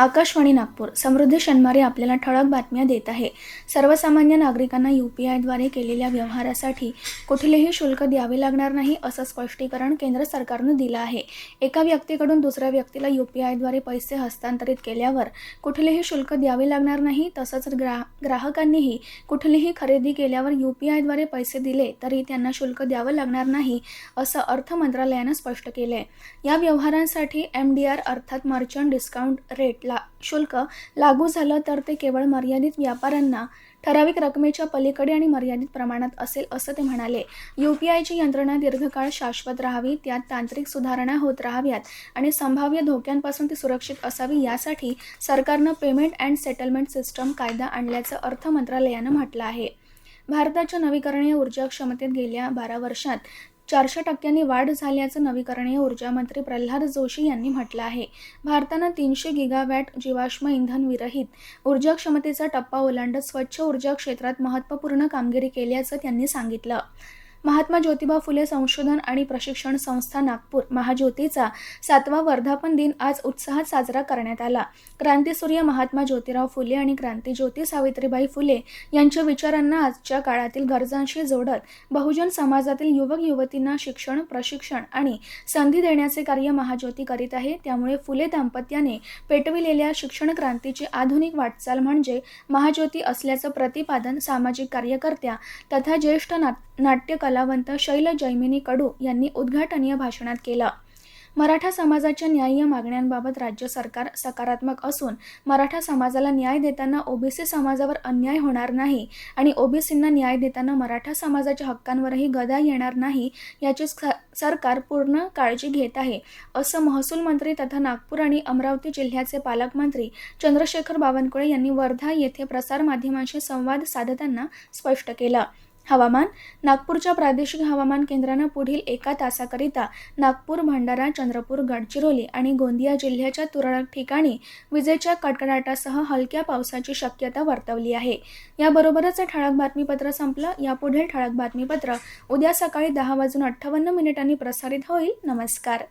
आकाशवाणी नागपूर. समृद्धी शनिवारी आपल्याला ठळक बातम्या देत आहे. सर्वसामान्य नागरिकांना UPIद्वारे केलेल्या व्यवहारासाठी कुठलेही शुल्क द्यावे लागणार नाही असं स्पष्टीकरण केंद्र सरकारनं दिलं आहे. एका व्यक्तीकडून दुसऱ्या व्यक्तीला UPIद्वारे पैसे हस्तांतरित केल्यावर कुठलेही शुल्क द्यावे लागणार नाही. तसंच ग्राहकांनीही कुठलीही खरेदी केल्यावर UPIद्वारे पैसे दिले तरी त्यांना शुल्क द्यावं लागणार नाही असं अर्थ मंत्रालयानं स्पष्ट केलंय. या व्यवहारांसाठी MDR अर्थात मर्चंट डिस्काउंट रेट शुल्क लागू झालं तर ते केवळ मर्यादित व्यापाऱ्यांना ठराविक रकमेच्या पलीकडे आणि मर्यादित प्रमाणात असेल असं ते म्हणाले. UPIची यंत्रणा दीर्घकाळ शाश्वत राहावी, त्यात तांत्रिक सुधारणा होत राहाव्यात आणि संभाव्य धोक्यांपासून ती सुरक्षित असावी यासाठी सरकारनं पेमेंट अँड सेटलमेंट सिस्टम कायदा आणल्याचं अर्थ मंत्रालयानं म्हटलं आहे. भारताच्या नवीकरणीय ऊर्जा क्षमतेत गेल्या 12 वर्षात 400% वाढ झाल्याचं नवीकरणीय ऊर्जा मंत्री प्रल्हाद जोशी यांनी म्हटलं आहे. भारतानं 300 गिगावॅट जीवाश्म इंधन विरहित ऊर्जा क्षमतेचा टप्पा ओलांडत स्वच्छ ऊर्जा क्षेत्रात महत्त्वपूर्ण कामगिरी केल्याचं त्यांनी सांगितलं. महात्मा ज्योतिबा फुले संशोधन आणि प्रशिक्षण संस्था नागपूर महाज्योतीचा 7वा वर्धापन दिन आज उत्साहात साजरा करण्यात आला. क्रांतीसूर्य महात्मा ज्योतिराव फुले आणि क्रांतीज्योती सावित्रीबाई फुले यांच्या विचारांना आजच्या काळातील गरजांशी जोडत बहुजन समाजातील युवक युवतींना शिक्षण, प्रशिक्षण आणि संधी देण्याचे कार्य महाज्योती करीत आहे. त्यामुळे फुले दाम्पत्याने पेटविलेल्या शिक्षण क्रांतीची आधुनिक वाटचाल म्हणजे महाज्योती असल्याचं प्रतिपादन सामाजिक कार्यकर्त्या तथा ज्येष्ठ नाट्य कलावंत शैल जैमिनी कडू यांनी उद्घाटनीय भाषणात केलं. मराठा समाजाच्या न्याय्य मागण्यांबाबत राज्य सरकार सकारात्मक असून मराठा समाजाला न्याय देताना OBC समाजावर अन्याय होणार नाही आणि OBCंना न्याय देताना मराठा समाजाच्या हक्कांवरही गदा येणार नाही याची सरकार पूर्ण काळजी घेत आहे असं महसूल मंत्री तथा नागपूर आणि अमरावती जिल्ह्याचे पालकमंत्री चंद्रशेखर बावनकुळे यांनी वर्धा येथे प्रसारमाध्यमांशी संवाद साधताना स्पष्ट केलं. हवामान. नागपूरच्या प्रादेशिक हवामान केंद्रानं पुढील 1 तासाकरिता नागपूर, भंडारा, चंद्रपूर, गडचिरोली आणि गोंदिया जिल्ह्याच्या तुरळक ठिकाणी विजेच्या कडकडाटासह हलक्या पावसाची शक्यता वर्तवली आहे. याबरोबरच ठळक बातमीपत्र संपलं. यापुढील ठळक बातमीपत्र उद्या सकाळी 10:58 प्रसारित होईल. नमस्कार.